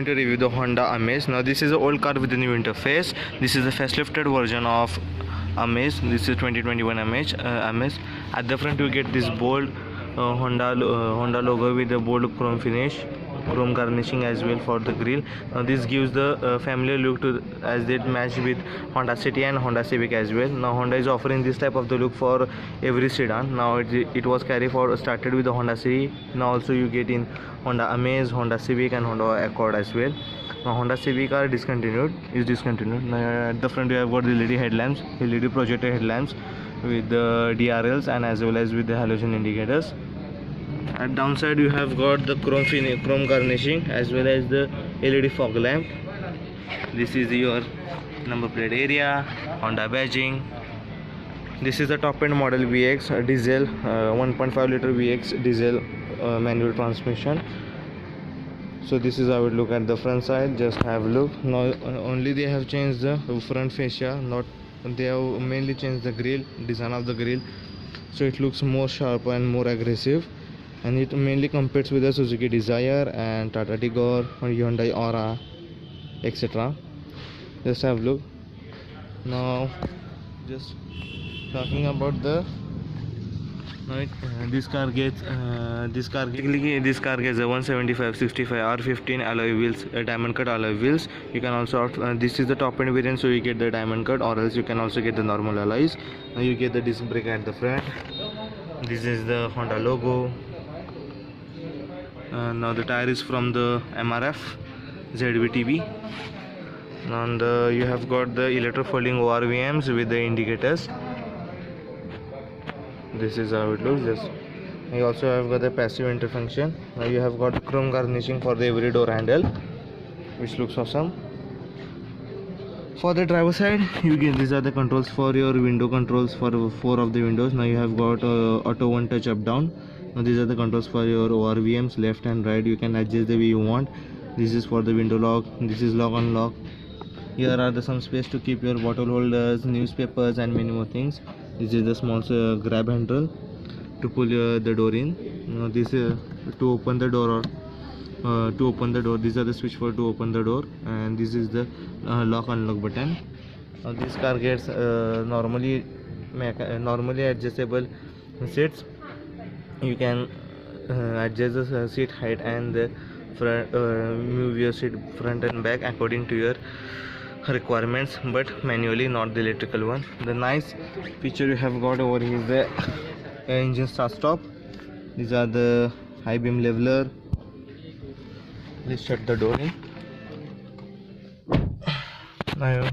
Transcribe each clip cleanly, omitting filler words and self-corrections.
going to review the Honda Amaze. Now this is an old car with a new interface. This is a facelifted version of Amaze. This is 2021 Amaze. At the front you get this bold Honda logo with a bold chrome finish, chrome garnishing as well for the grille. Now this gives the familiar look to as it match with Honda City and Honda Civic as well. Now Honda is offering this type of the look for every sedan. Now it was started with the Honda City. Now also you get in Honda Amaze, Honda Civic and Honda Accord as well. Now Honda Civic are discontinued. Now at the front you have got the LED headlamps, LED projector headlamps with the DRLs and as well as with the halogen indicators. At downside you have got the chrome garnishing as well as the LED fog lamp. This is your number plate area, Honda badging. This is the top end model VX diesel 1.5 liter VX diesel manual transmission. So this is how it look at the front side. Just have a look. Now only they have changed the front fascia, not they have mainly changed the grille, design of the grille, so it looks more sharp and more aggressive, and it mainly competes with the Suzuki Dzire and Tata Tigor or Hyundai Aura, etc. Just have a look. Now just talking about the this car gets a 175/65 R15 alloy wheels, diamond cut alloy wheels. You can also this is the top end variant, so you get the diamond cut, or else you can also get the normal alloys. Now you get the disc brake at the front. This is the Honda logo. Now the tire is from the MRF ZVTB. And you have got the electro folding ORVMs with the indicators. This is how it looks. You also have got the passive enter function. Now you have got chrome garnishing for the every door handle, which looks awesome. For the driver side you get these are the controls for your window controls for 4 of the windows. Now you have got auto one touch up down. Now these are the controls for your ORVMs, left and right. You can adjust the way you want. This is for the window lock. This is lock unlock. Here are some space to keep your bottle holders, newspapers and many more things. This is the small grab handle to pull the door in. This is to open the door, these are the switch for to open the door, and this is the lock unlock button. This car gets normally adjustable seats. You can adjust the seat height and the front, move your seat front and back according to your requirements, but manually, not the electrical one. The nice feature you have got over here is the engine start stop. These are the high beam leveler. Let's shut the door in. Now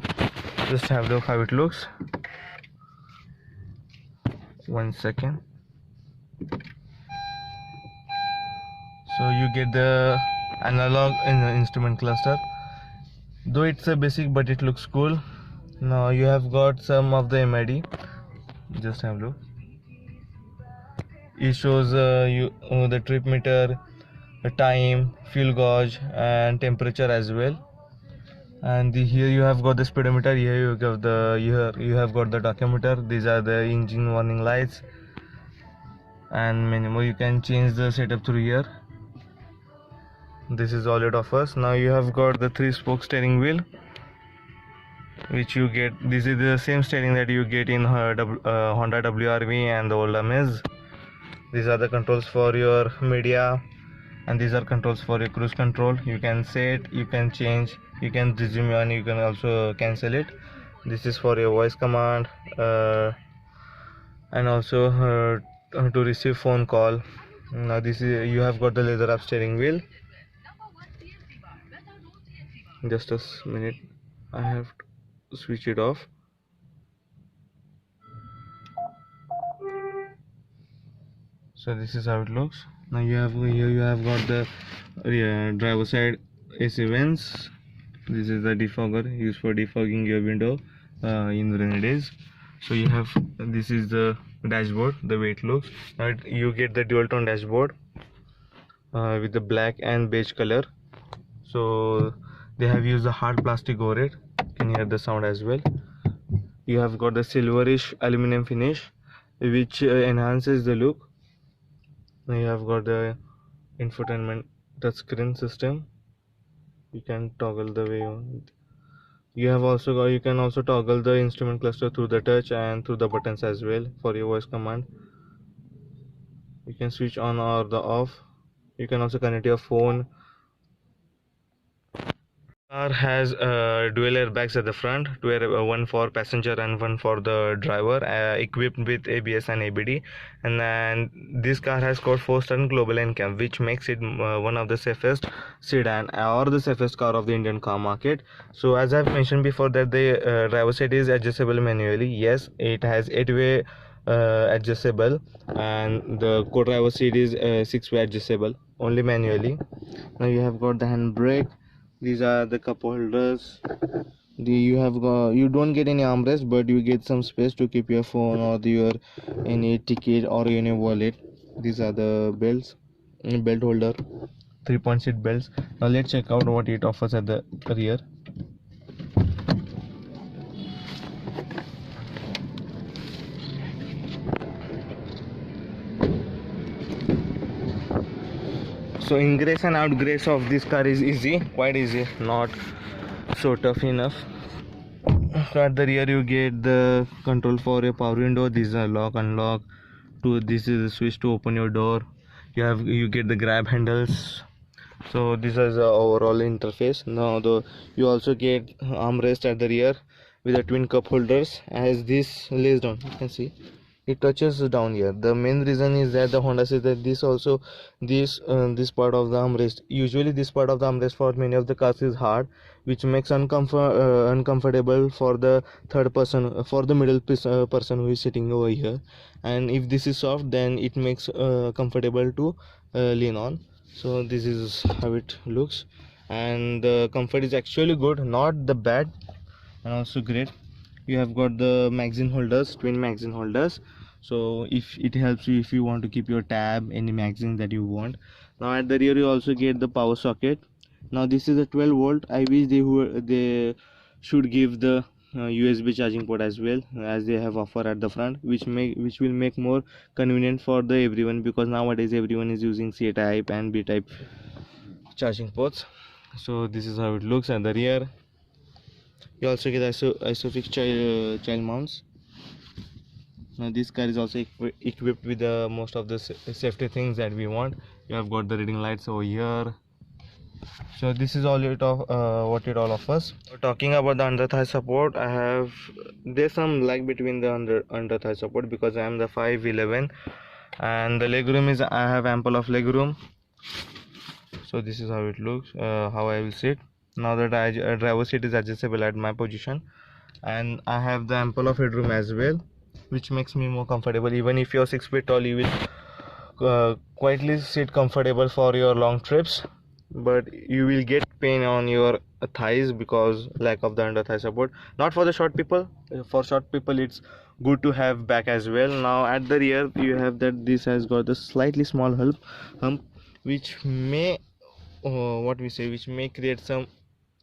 just have a look how it looks. 1 second. So you get the analog in the instrument cluster. Though it's a basic, but it looks cool. Now you have got some of the MID. Just have a look. It shows the trip meter, the time, fuel gauge and temperature as well. And here you have got the speedometer. Here you have got the tachometer. These are the engine warning lights and many more. You can change the setup through here. This is all it offers. Now you have got the 3-spoke steering wheel, which you get. This is the same steering that you get in Honda WRV and the old Amaze. These are the controls for your media, and these are controls for your cruise control. You can set, you can change, you can resume, and you can also cancel it. This is for your voice command and also to receive phone call. Now this is, you have got the leather wrap steering wheel. Just a minute, I have to switch it off. So this is how it looks. Now you have got the driver side AC vents. This is the defogger used for defogging your window in rainy days. So you have, this is the dashboard, the way it looks. Now you get the dual tone dashboard with the black and beige color. So they have used the hard plastic over it. You can hear the sound as well. You have got the silverish aluminum finish, which enhances the look. Now you have got the infotainment touchscreen system. You can toggle the way you want. You can also toggle the instrument cluster through the touch and through the buttons as well for your voice command. You can switch on or the off. You can also connect your phone. Car has dual airbags at the front, one for passenger and one for the driver, equipped with ABS and ABD. And then this car has got 4-star global NCAP, which makes it one of the safest sedan or the safest car of the Indian car market. So as I've mentioned before that the driver seat is adjustable manually. Yes, it has 8-way adjustable, and the co-driver seat is 6-way adjustable only manually. Now you have got the handbrake. These are the cup holders. You don't get any armrest, but you get some space to keep your phone or your any ticket or any wallet. These are the belts, belt holder, 3-point seat belts. Now let's check out what it offers at the rear. So ingress and outgress of this car is easy, quite easy, not so tough enough. So at the rear you get the control for your power window. This is a lock, unlock. This is a switch to open your door. You get the grab handles. So this is the overall interface. Now you also get armrest at the rear with the twin cup holders. As this lays down, you can see it touches down here. The main reason is that the Honda says that this part of the armrest, usually this part of the armrest for many of the cars is hard, which makes uncomfortable for the third person, for the middle person who is sitting over here. And if this is soft, then it makes comfortable to lean on. So this is how it looks, and the comfort is actually good, not the bad, and also great. You have got the magazine holders, twin magazine holders, so if it helps you if you want to keep your tab, any magazine that you want. Now at the rear you also get the power socket. Now this is a 12-volt. I wish they should give the USB charging port as well, as they have offer at the front, which will make more convenient for the everyone, because nowadays everyone is using C type and B type charging ports. So this is how it looks at the rear. You also get ISOFIX child mounts. Now this car is also equipped with most of the safety things that we want. You have got the reading lights over here. So this is all what it all offers. Talking about the under thigh support, there's some lag between the under thigh support because I am the 5'11", and the leg room is, I have ample of leg room. So this is how it looks, how I will sit. Now the driver seat is adjustable at my position, and I have the ample of headroom as well, which makes me more comfortable. Even if you're 6 feet tall, you will quietly sit comfortable for your long trips, but you will get pain on your thighs because lack of the under thigh support. Not for the short people. For short people it's good to have back as well. Now at the rear you have that this has got a slightly small hump, which may which may create some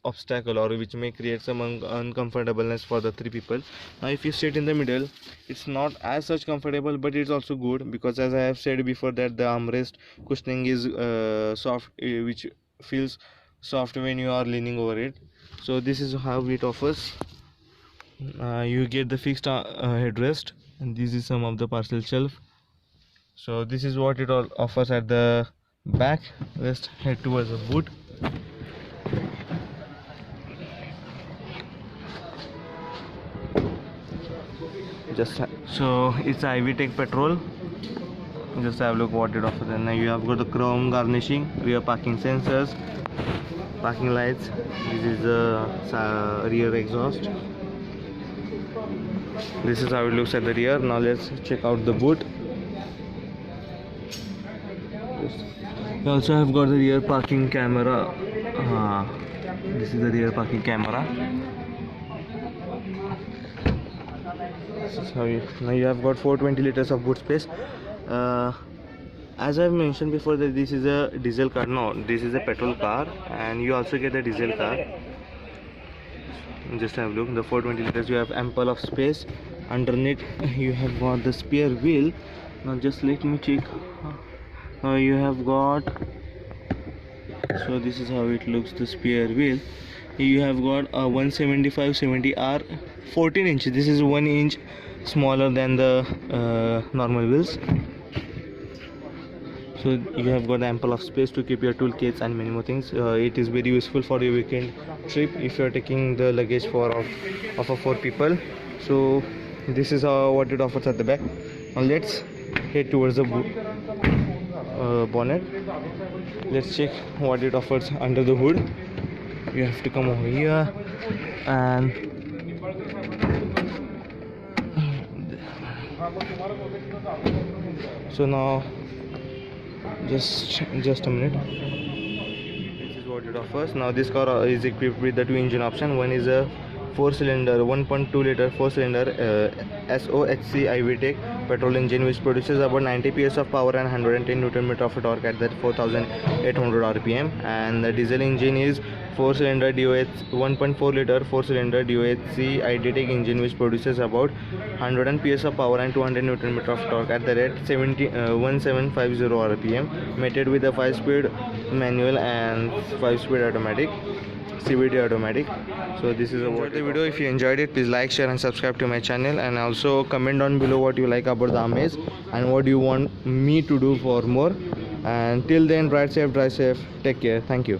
obstacle, or which may create some uncomfortableness for the 3 people. Now if you sit in the middle, it's not as such comfortable, but it's also good because, as I have said before, that the armrest cushioning is soft, which feels soft when you are leaning over it. So this is how it offers. You get the fixed headrest, and this is some of the parcel shelf. So this is what it all offers at the back. Let's head towards the boot. So it's Ivy-Tech petrol. Just have a look what it offers. And now you have got the chrome garnishing, rear parking sensors, parking lights. This is the rear exhaust. This is how it looks at the rear. Now let's check out the boot. You also have got the rear parking camera. This is the rear parking camera. This is how now you have got 420 liters of boot space. As I've mentioned before that this is a diesel car. No, this is a petrol car, and you also get a diesel car. Just have a look. The 420 liters, you have ample of space. Underneath you have got the spare wheel. Now just let me check. You have got So this is how it looks, the spare wheel. You have got a 175/70R 14 inch. This is 1 inch smaller than the normal wheels. So you have got ample of space to keep your toolkits and many more things. It is very useful for your weekend trip if you are taking the luggage for of 4 people. So this is what it offers at the back. Now let's head towards the bonnet. Let's check what it offers under the hood. You have to come over here and so now just a minute. This is what it offers. Now this car is equipped with the 2 engine option. One is a 4-cylinder 1.2 liter 4-cylinder SOHC iVTEC petrol engine, which produces about 90 PS of power and 110 Nm of torque at that 4800 rpm, and the diesel engine is 4-cylinder DOH 1.4 liter 4-cylinder DOHC iDTEC engine, which produces about 100 PS of power and 200 Nm of torque at the rate 1750 rpm, mated with a 5-speed manual and 5-speed automatic CVT automatic. So this is about the video. If you enjoyed it, please like, share and subscribe to my channel, and also comment down below what you like about the Amaze and what you want me to do for more. And till then, ride safe, drive safe, take care. Thank you.